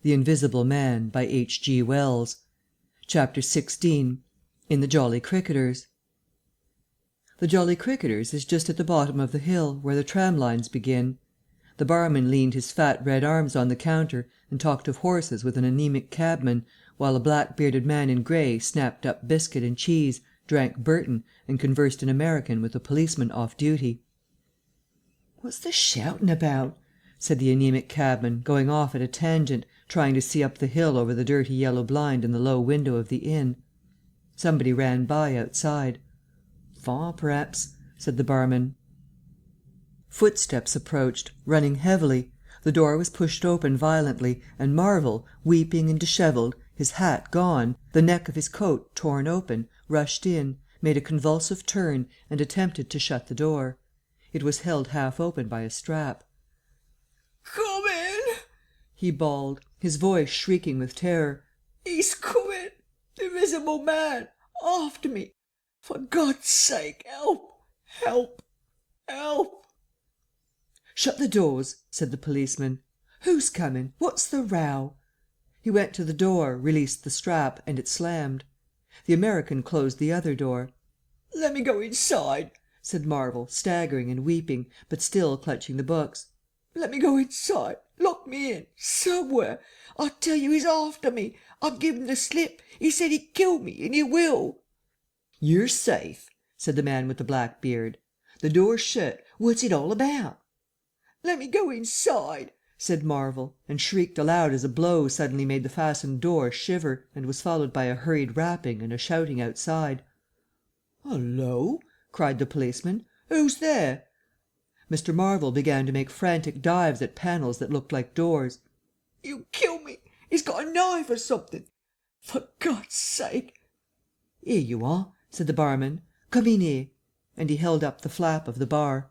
The Invisible Man, by H.G. Wells. Chapter 16. In the Jolly Cricketers. The Jolly Cricketers is just at the bottom of the hill, where the tram lines begin. The barman leaned his fat red arms on the counter and talked of horses with an anaemic cabman, while a black-bearded man in grey snapped up biscuit and cheese, drank Burton, and conversed in American with a policeman off duty. "What's the shouting about?" said the anaemic cabman, going off at a tangent, trying to see up the hill over the dirty yellow blind in the low window of the inn. Somebody ran by outside. "Faugh, p'raps," said the barman. Footsteps approached, running heavily. The door was pushed open violently, and Marvel, weeping and dishevelled, his hat gone, the neck of his coat torn open, rushed in, made a convulsive turn, and attempted to shut the door. It was held half open by a strap. "Come in!" he bawled, his voice shrieking with terror. "He's coming! The Invisible Man! After me! For God's sake, help! Help! Help!" "Shut the doors," said the policeman. "Who's coming? What's the row?" He went to the door, released the strap, and it slammed. The American closed the other door. "Let me go inside," said Marvel, staggering and weeping, but still clutching the books. "Let me go inside. Lock me in. Somewhere. I tell you he's after me. I've given the slip. He said he'd kill me, and he will." "You're safe," said the man with the black beard. "The door's shut. What's it all about?" "Let me go inside," said Marvel, and shrieked aloud as a blow suddenly made the fastened door shiver, and was followed by a hurried rapping and a shouting outside. "Hullo!" cried the policeman. "Who's there?" Mr. Marvel began to make frantic dives at panels that looked like doors. "You kill me. He's got a knife or something. For God's sake." "Here you are," said the barman. "Come in here," and he held up the flap of the bar.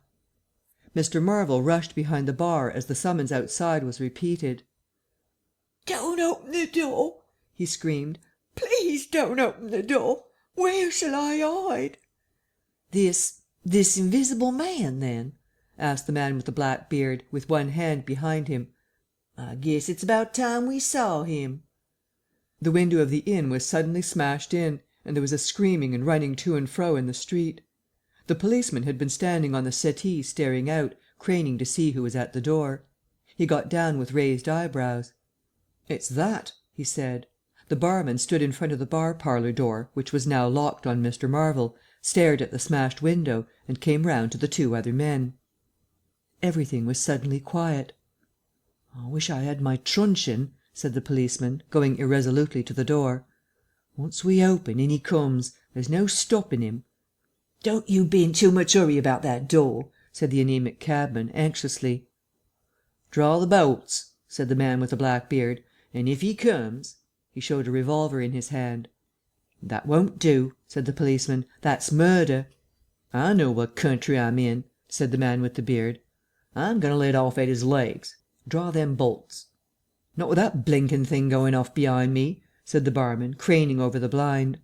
Mr. Marvel rushed behind the bar as the summons outside was repeated. "Don't open the door," he screamed. "Please don't open the door. Where shall I hide?" This Invisible Man, then?" asked the man with the black beard, with one hand behind him. "I guess it's about time we saw him." The window of the inn was suddenly smashed in, and there was a screaming and running to and fro in the street. The policeman had been standing on the settee staring out, craning to see who was at the door. He got down with raised eyebrows. "It's that," he said. The barman stood in front of the bar parlour door, which was now locked on Mr. Marvel, stared at the smashed window, and came round to the two other men. Everything was suddenly quiet. "I wish I had my truncheon," said the policeman, going irresolutely to the door. "Once we open, in he comes. There's no stopping him." "Don't you be in too much hurry about that door," said the anaemic cabman, anxiously. "Draw the bolts," said the man with the black beard, "and if he comes—" He showed a revolver in his hand. "That won't do," said the policeman. "That's murder." "I know what country I'm in," said the man with the beard. "I'm going to let off at his legs. Draw them bolts." "Not with that blinking thing going off behind me," said the barman, craning over the blind.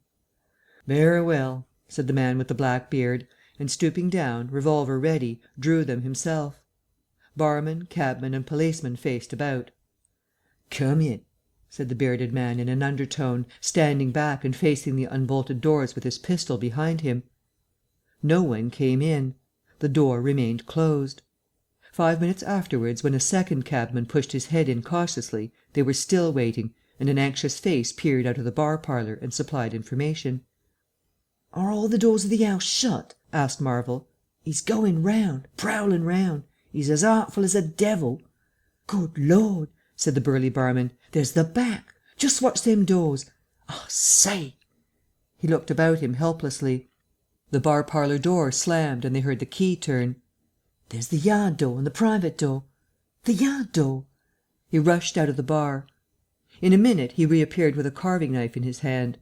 "Very well," said the man with the black beard, and stooping down, revolver ready, drew them himself. Barman, cabman, and policeman faced about. "Come in," said the bearded man in an undertone, standing back and facing the unbolted doors with his pistol behind him. No one came in. The door remained closed. 5 minutes afterwards, when a second cabman pushed his head in cautiously, they were still waiting, and an anxious face peered out of the bar parlour and supplied information. "Are all the doors of the house shut?" asked Marvel. "He's going round, prowling round. He's as artful as a devil." "Good Lord!" said the burly barman. "There's the back. Just watch them doors. I say!" He looked about him helplessly. The bar parlour door slammed and they heard the key turn. "There's the yard door and the private door. The yard door." He rushed out of the bar. In a minute he reappeared with a carving knife in his hand.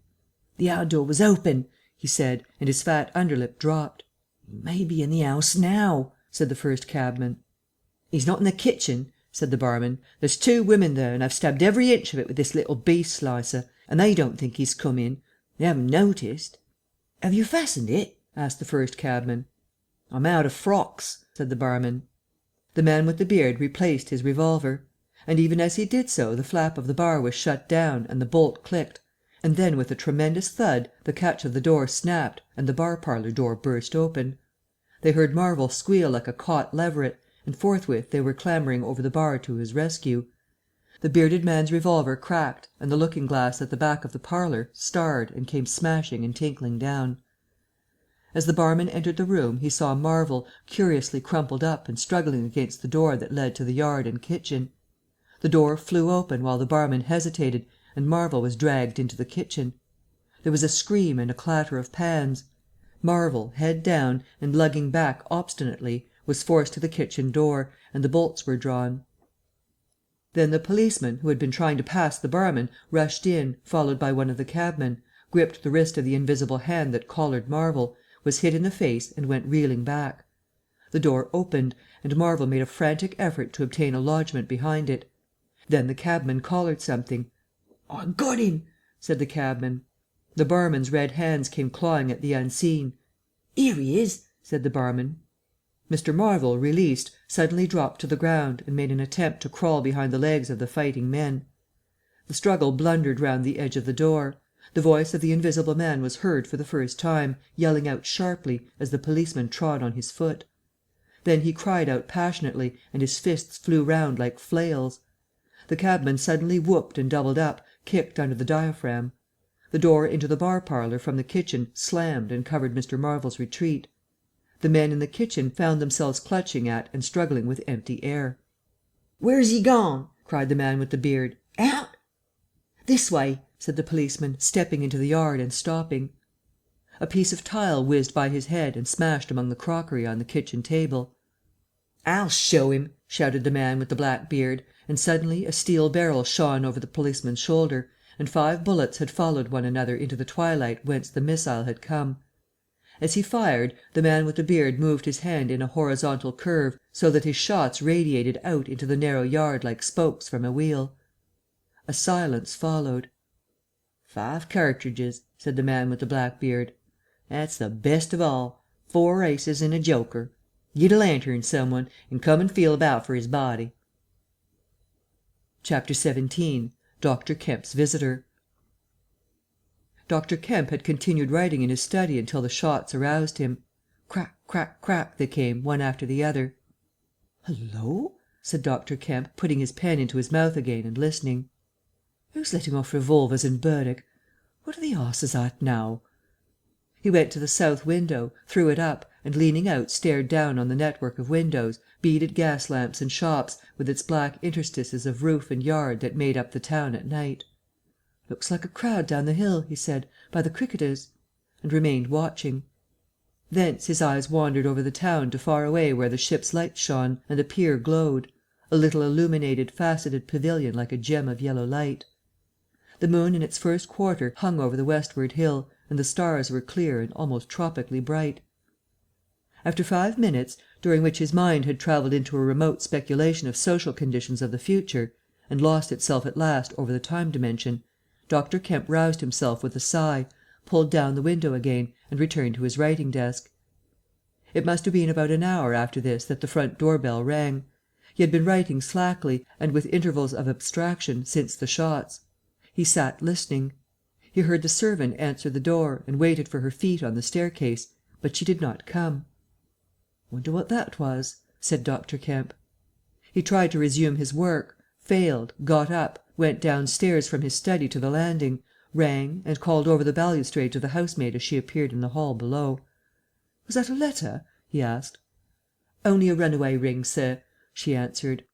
"The yard door was open," he said, and his fat underlip dropped. "He may be in the house now," said the first cabman. "He's not in the kitchen," said the barman. "There's 2 women there, and I've stabbed every inch of it with this little beef slicer, and they don't think he's come in. They haven't noticed." "Have you fastened it?" asked the first cabman. "I'm out of frocks," said the barman. The man with the beard replaced his revolver. And even as he did so the flap of the bar was shut down and the bolt clicked, and then with a tremendous thud the catch of the door snapped and the bar parlour door burst open. They heard Marvel squeal like a caught leveret, and forthwith they were clambering over the bar to his rescue. The bearded man's revolver cracked and the looking-glass at the back of the parlour starred and came smashing and tinkling down. As the barman entered the room he saw Marvel, curiously crumpled up and struggling against the door that led to the yard and kitchen. The door flew open while the barman hesitated and Marvel was dragged into the kitchen. There was a scream and a clatter of pans. Marvel, head down and lugging back obstinately, was forced to the kitchen door, and the bolts were drawn. Then the policeman, who had been trying to pass the barman, rushed in, followed by one of the cabmen, gripped the wrist of the invisible hand that collared Marvel, was hit in the face and went reeling back. The door opened, and Marvel made a frantic effort to obtain a lodgment behind it. Then the cabman collared something. "I got him," said the cabman. The barman's red hands came clawing at the unseen. "Here he is," said the barman. Mr. Marvel, released, suddenly dropped to the ground and made an attempt to crawl behind the legs of the fighting men. The struggle blundered round the edge of the door. The voice of the invisible man was heard for the first time, yelling out sharply, as the policeman trod on his foot. Then he cried out passionately, and his fists flew round like flails. The cabman suddenly whooped and doubled up, kicked under the diaphragm. The door into the bar parlour from the kitchen slammed and covered Mr. Marvel's retreat. The men in the kitchen found themselves clutching at and struggling with empty air. "Where's he gone?" cried the man with the beard. "Out?" "This way," said the policeman, stepping into the yard and stopping. A piece of tile whizzed by his head and smashed among the crockery on the kitchen table. "I'll show him," shouted the man with the black beard, and suddenly a steel barrel shone over the policeman's shoulder, and 5 bullets had followed one another into the twilight whence the missile had come. As he fired, the man with the beard moved his hand in a horizontal curve so that his shots radiated out into the narrow yard like spokes from a wheel. A silence followed. "5 cartridges," said the man with the black beard. "That's the best of all. 4 aces and a joker. Get a lantern, someone, and come and feel about for his body." Chapter 17. Dr. Kemp's Visitor. Dr. Kemp had continued writing in his study until the shots aroused him. Crack, crack, crack they came, one after the other. "Hullo!" said Dr. Kemp, putting his pen into his mouth again and listening. "Who's letting off revolvers in Berwick? What are the 'osses at now?" He went to the south window, threw it up, and leaning out stared down on the network of windows, beaded gas lamps and shops, with its black interstices of roof and yard that made up the town at night. "Looks like a crowd down the hill," he said, "by the cricketers," and remained watching. Thence his eyes wandered over the town to far away where the ship's lights shone, and the pier glowed, a little illuminated faceted pavilion like a gem of yellow light. The moon in its first quarter hung over the westward hill, and the stars were clear and almost tropically bright. After 5 minutes, during which his mind had travelled into a remote speculation of social conditions of the future, and lost itself at last over the time dimension, Dr. Kemp roused himself with a sigh, pulled down the window again, and returned to his writing desk. It must have been about an hour after this that the front door bell rang. He had been writing slackly, and with intervals of abstraction, since the shots. He sat listening. He heard the servant answer the door, and waited for her feet on the staircase, but she did not come. "Wonder what that was?" said Dr. Kemp. He tried to resume his work, failed, got up, went downstairs from his study to the landing, rang, and called over the balustrade to the housemaid as she appeared in the hall below. "Was that a letter?" he asked. "Only a runaway ring, sir," she answered.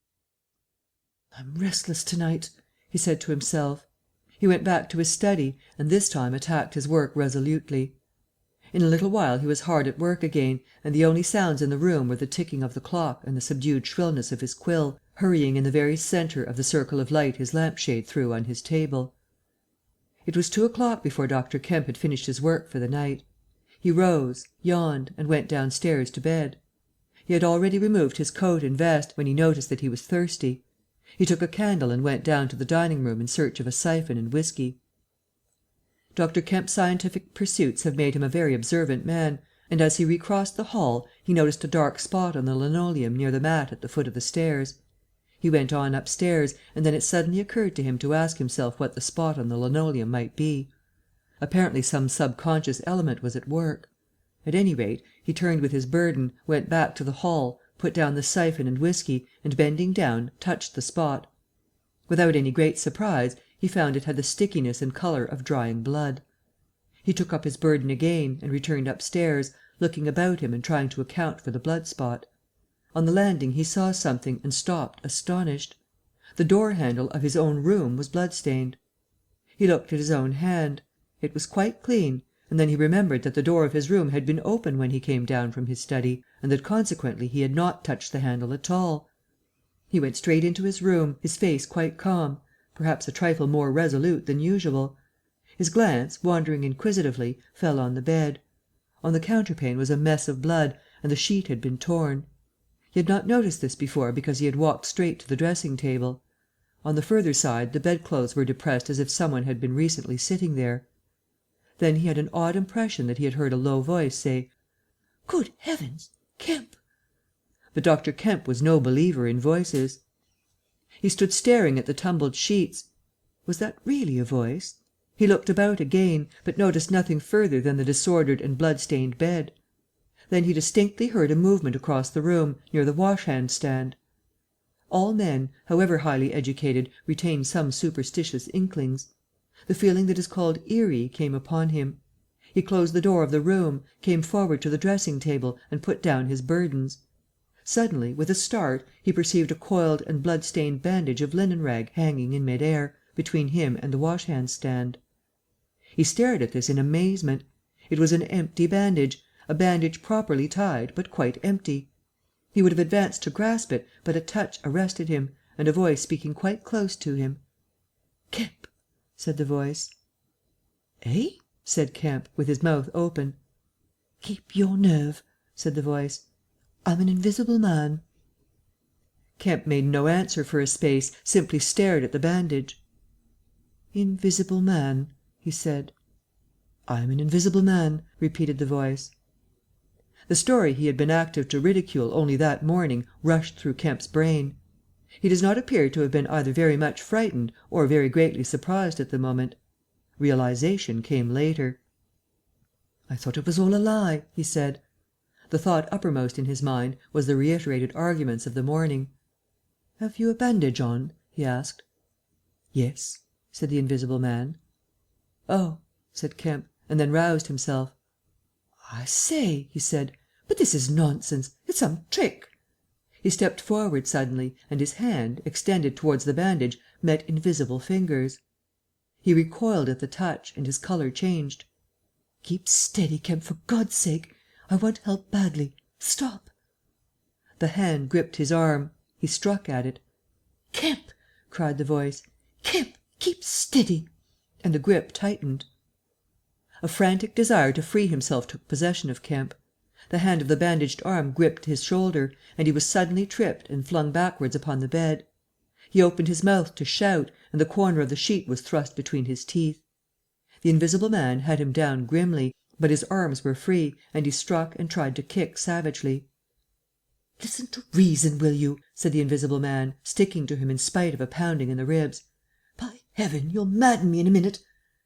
"I'm restless to night," he said to himself. He went back to his study, and this time attacked his work resolutely. In a little while he was hard at work again, and the only sounds in the room were the ticking of the clock and the subdued shrillness of his quill, hurrying in the very centre of the circle of light his lamp shade threw on his table. It was 2 o'clock before Dr. Kemp had finished his work for the night. He rose, yawned, and went downstairs to bed. He had already removed his coat and vest, when he noticed that he was thirsty. He took a candle and went down to the dining room in search of a siphon and whiskey. Dr. Kemp's scientific pursuits have made him a very observant man, and as he recrossed the hall he noticed a dark spot on the linoleum near the mat at the foot of the stairs. He went on upstairs, and then it suddenly occurred to him to ask himself what the spot on the linoleum might be. Apparently some subconscious element was at work. At any rate, he turned with his burden, went back to the hall, put down the syphon and whiskey, and, bending down, touched the spot. Without any great surprise, he found it had the stickiness and colour of drying blood. He took up his burden again, and returned upstairs, looking about him and trying to account for the blood spot. On the landing he saw something and stopped, astonished. The door handle of his own room was blood-stained. He looked at his own hand. It was quite clean, and then he remembered that the door of his room had been open when he came down from his study, and that consequently he had not touched the handle at all. He went straight into his room, his face quite calm, perhaps a trifle more resolute than usual. His glance, wandering inquisitively, fell on the bed. On the counterpane was a mess of blood, and the sheet had been torn. He had not noticed this before because he had walked straight to the dressing-table. On the further side the bedclothes were depressed as if some one had been recently sitting there. Then he had an odd impression that he had heard a low voice say, "Good heavens! Kemp!" But Dr. Kemp was no believer in voices. He stood staring at the tumbled sheets. Was that really a voice? He looked about again, but noticed nothing further than the disordered and blood-stained bed. Then he distinctly heard a movement across the room, near the wash-hand-stand. All men, however highly educated, retain some superstitious inklings. The feeling that is called eerie came upon him. He closed the door of the room, came forward to the dressing-table, and put down his burdens. Suddenly, with a start, he perceived a coiled and blood-stained bandage of linen rag hanging in mid-air, between him and the wash-hand-stand. He stared at this in amazement. It was an empty bandage, a bandage properly tied, but quite empty. He would have advanced to grasp it, but a touch arrested him, and a voice speaking quite close to him. "Kemp," said the voice. "Eh?" said Kemp, with his mouth open. "Keep your nerve," said the voice. "I'm an invisible man." Kemp made no answer for a space, simply stared at the bandage. "Invisible man," he said. "I'm an invisible man," repeated the voice. The story he had been active to ridicule only that morning rushed through Kemp's brain. He does not appear to have been either very much frightened or very greatly surprised at the moment. Realization came later. "I thought it was all a lie," he said. The thought uppermost in his mind was the reiterated arguments of the morning. "Have you a bandage on?" he asked. "Yes," said the invisible man. "Oh," said Kemp, and then roused himself. "I say," he said, "but this is nonsense. It's some trick." He stepped forward suddenly, and his hand, extended towards the bandage, met invisible fingers. He recoiled at the touch, and his colour changed. "Keep steady, Kemp, for God's sake. I want help badly. Stop." The hand gripped his arm. He struck at it. "Kemp!" cried the voice. "Kemp, keep steady." And the grip tightened. A frantic desire to free himself took possession of Kemp. The hand of the bandaged arm gripped his shoulder, and he was suddenly tripped and flung backwards upon the bed. He opened his mouth to shout, and the corner of the sheet was thrust between his teeth. The invisible man had him down grimly, but his arms were free, and he struck and tried to kick savagely. "Listen to reason, will you?" said the invisible man, sticking to him in spite of a pounding in the ribs. "By heaven, you'll madden me in a minute.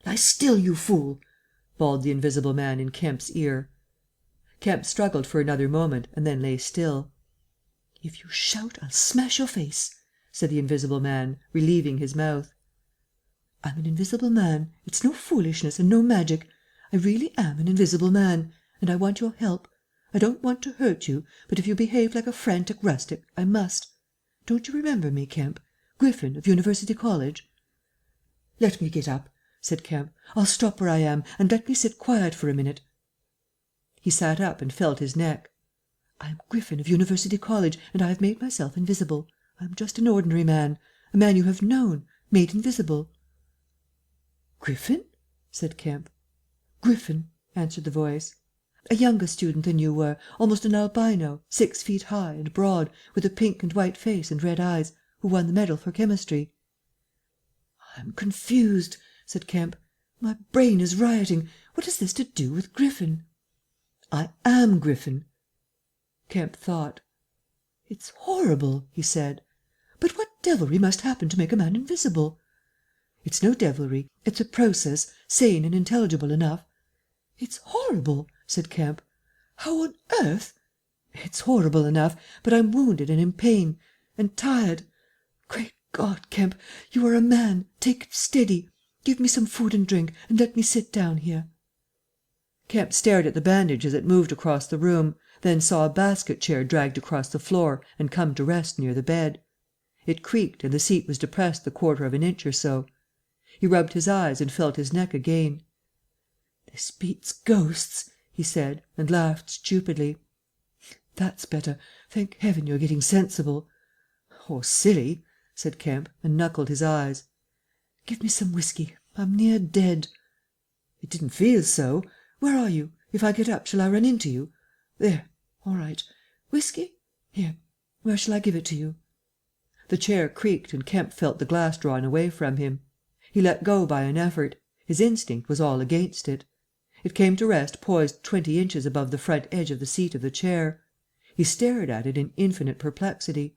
Lie still, you fool!" bawled the invisible man in Kemp's ear. Kemp struggled for another moment and then lay still. "If you shout, I'll smash your face," said the invisible man, relieving his mouth. "I'm an invisible man. It's no foolishness and no magic. I really am an invisible man, and I want your help. I don't want to hurt you, but if you behave like a frantic rustic, I must. Don't you remember me, Kemp? Griffin, of University College?" "Let me get up," said Kemp. "I'll stop where I am, and let me sit quiet for a minute." He sat up and felt his neck. "I am Griffin, of University College, and I have made myself invisible. I am just an ordinary man, a man you have known, made invisible." "Griffin?" said Kemp. "Griffin," answered the voice. "A younger student than you were, almost an albino, 6 feet high and broad, with a pink and white face and red eyes, who won the medal for chemistry." "I'm confused," said Kemp. "My brain is rioting. What has this to do with Griffin?" "I am Griffin." Kemp thought. "It's horrible," he said. "But what devilry must happen to make a man invisible?" "It's no devilry. It's a process, sane and intelligible enough." "It's horrible," said Kemp. "How on earth—" "It's horrible enough, but I'm wounded and in pain and tired. Great God, Kemp, you are a man. Take it steady. Give me some food and drink, and let me sit down here." Kemp stared at the bandage as it moved across the room, then saw a basket chair dragged across the floor and come to rest near the bed. It creaked and the seat was depressed the quarter of an inch or so. He rubbed his eyes and felt his neck again. "This beats ghosts," he said, and laughed stupidly. "That's better. Thank heaven you're getting sensible." "Oh, silly," said Kemp, and knuckled his eyes. "Give me some whiskey. I'm near dead." "It didn't feel so. Where are you? If I get up, shall I run into you? There. All right. Whiskey? Here. Where shall I give it to you?" The chair creaked and Kemp felt the glass drawn away from him. He let go by an effort. His instinct was all against it. It came to rest poised 20 inches above the front edge of the seat of the chair. He stared at it in infinite perplexity.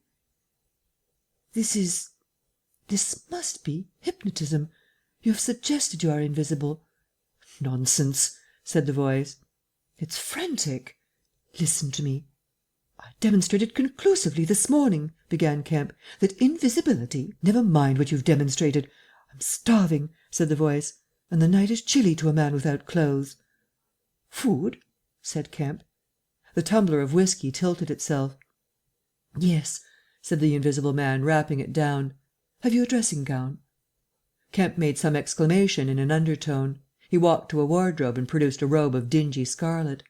This must be hypnotism. You have suggested you are invisible." "Nonsense," said the voice. "It's frantic." "Listen to me." "I demonstrated conclusively this morning," began Kemp, "that invisibility—" "Never mind what you've demonstrated. I'm starving," said the voice, "and the night is chilly to a man without clothes." "Food?" said Kemp. The tumbler of whiskey tilted itself. "Yes," said the invisible man, rapping it down. "Have you a dressing gown?" Kemp made some exclamation in an undertone. He walked to a wardrobe and produced a robe of dingy scarlet.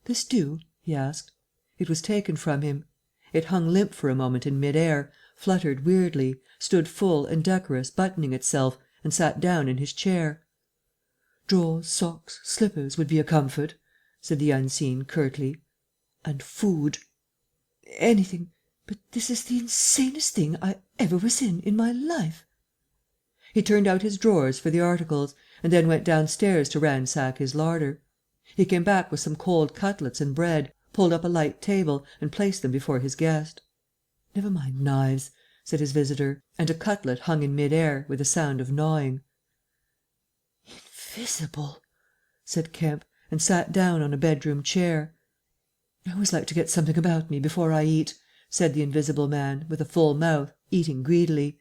"This do?" he asked. It was taken from him. It hung limp for a moment in mid air, fluttered weirdly, stood full and decorous buttoning itself, and sat down in his chair. "Drawers, socks, slippers would be a comfort," said the unseen curtly. "And food." "Anything. But this is the insanest thing I ever was in my life." He turned out his drawers for the articles, and then went downstairs to ransack his larder. He came back with some cold cutlets and bread, pulled up a light table, and placed them before his guest. "Never mind knives," said his visitor, and a cutlet hung in mid air, with a sound of gnawing. "Invisible," said Kemp, and sat down on a bedroom chair. "I always like to get something about me before I eat," said the invisible man, with a full mouth, eating greedily.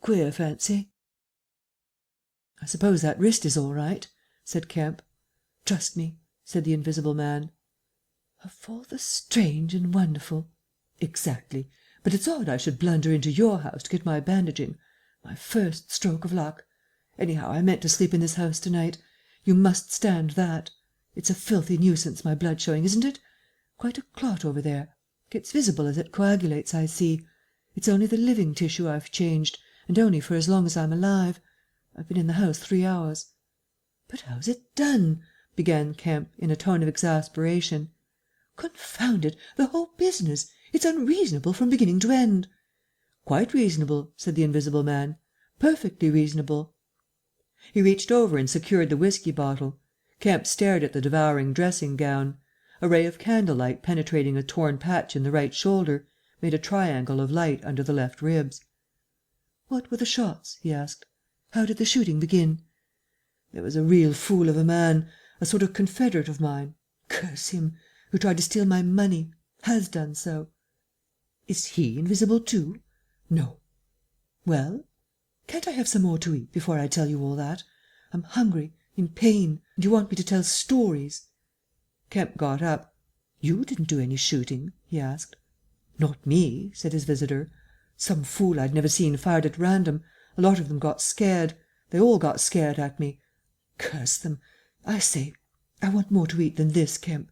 "Queer fancy." "I suppose that wrist is all right," said Kemp. "Trust me," said the invisible man. "Of all the strange and wonderful—" "Exactly. But it's odd I should blunder into your house to get my bandaging. My first stroke of luck. Anyhow, I meant to sleep in this house to night. You must stand that. It's a filthy nuisance, my blood showing, isn't it? Quite a clot over there. Gets visible as it coagulates, I see. It's only the living tissue I've changed, and only for as long as I'm alive. I've been in the house 3 hours." "But how's it done?" began Kemp, in a tone of exasperation. "Confound it, the whole business! It's unreasonable from beginning to end." "Quite reasonable," said the invisible man. "Perfectly reasonable." He reached over and secured the whiskey bottle. Kemp stared at the devouring dressing gown. A ray of candlelight penetrating a torn patch in the right shoulder made a triangle of light under the left ribs. "What were the shots?" he asked. "How did the shooting begin?" "There was a real fool of a man, a sort of confederate of mine, curse him, who tried to steal my money, has done so." "Is he invisible too?" "No." "Well? Can't I have some more to eat before I tell you all that? I'm hungry, in pain, and you want me to tell stories." Kemp got up. "You didn't do any shooting?" he asked. "Not me," said his visitor. "Some fool I'd never seen fired at random. A lot of them got scared. They all got scared at me. Curse them! I say, I want more to eat than this, Kemp."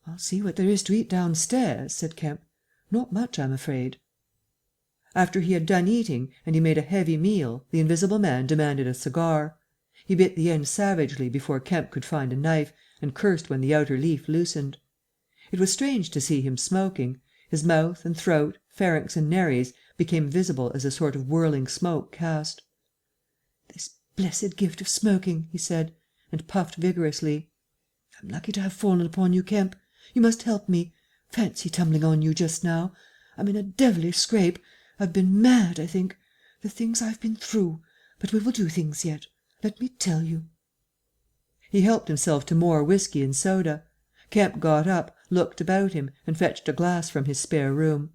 "I'll see what there is to eat downstairs," said Kemp. "Not much, I'm afraid." After he had done eating, and he made a heavy meal, the invisible man demanded a cigar. He bit the end savagely before Kemp could find a knife, and cursed when the outer leaf loosened. It was strange to see him smoking. His mouth and throat, pharynx and nares, became visible as a sort of whirling smoke cast. "This blessed gift of smoking," he said, and puffed vigorously. "I'm lucky to have fallen upon you, Kemp. You must help me. Fancy tumbling on you just now. I'm in a devilish scrape, I've been mad, I think. The things I've been through. But we will do things yet. Let me tell you." He helped himself to more whiskey and soda. Kemp got up, looked about him, and fetched a glass from his spare room.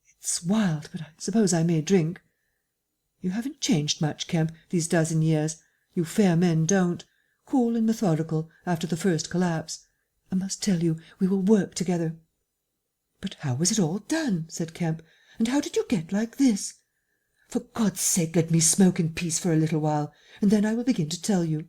"It's wild, but I suppose I may drink." "You haven't changed much, Kemp, these dozen years. You fair men don't. Cool and methodical, after the first collapse. I must tell you, we will work together." "But how was it all done?" said Kemp. "And how did you get like this?" "For God's sake, let me smoke in peace for a little while, and then I will begin to tell you."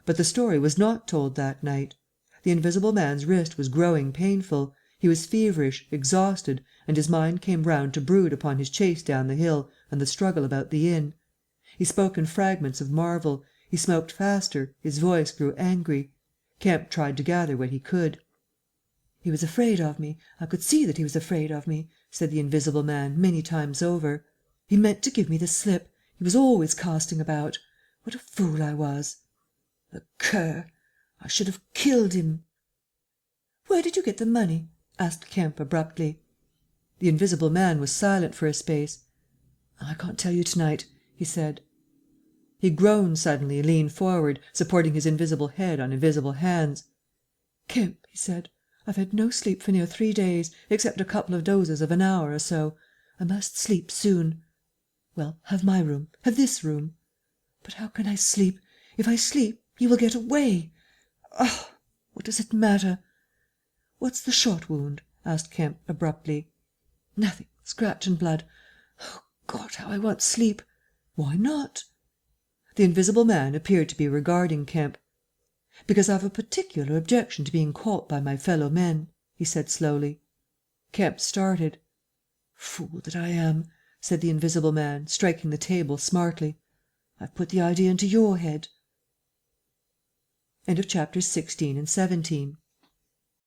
But the story was not told that night. The invisible man's wrist was growing painful, he was feverish, exhausted, and his mind came round to brood upon his chase down the hill and the struggle about the inn. He spoke in fragments of marvel, he smoked faster, his voice grew angry. Kemp tried to gather what he could. "He was afraid of me. I could see that he was afraid of me," said the invisible man, many times over. "He meant to give me the slip. He was always casting about. What a fool I was!" "The cur! I should have killed him." "Where did you get the money?" asked Kemp abruptly. The invisible man was silent for a space. "I can't tell you to night," he said. He groaned suddenly and leaned forward, supporting his invisible head on invisible hands. "Kemp," he said, "I've had no sleep for near 3 days, except a couple of dozes of an hour or so. I must sleep soon. Well, have my room. Have this room." "But how can I sleep? If I sleep, he will get away. Ah! What does it matter?" "What's the shot wound?" asked Kemp abruptly. "Nothing. Scratch and blood. Oh, God, how I want sleep!" "Why not?" The invisible man appeared to be regarding Kemp. "Because I've a particular objection to being caught by my fellow men," he said slowly. Kemp started. "Fool that I am," said the invisible man, striking the table smartly. "I've put the idea into your head." Chapters 16 and 17.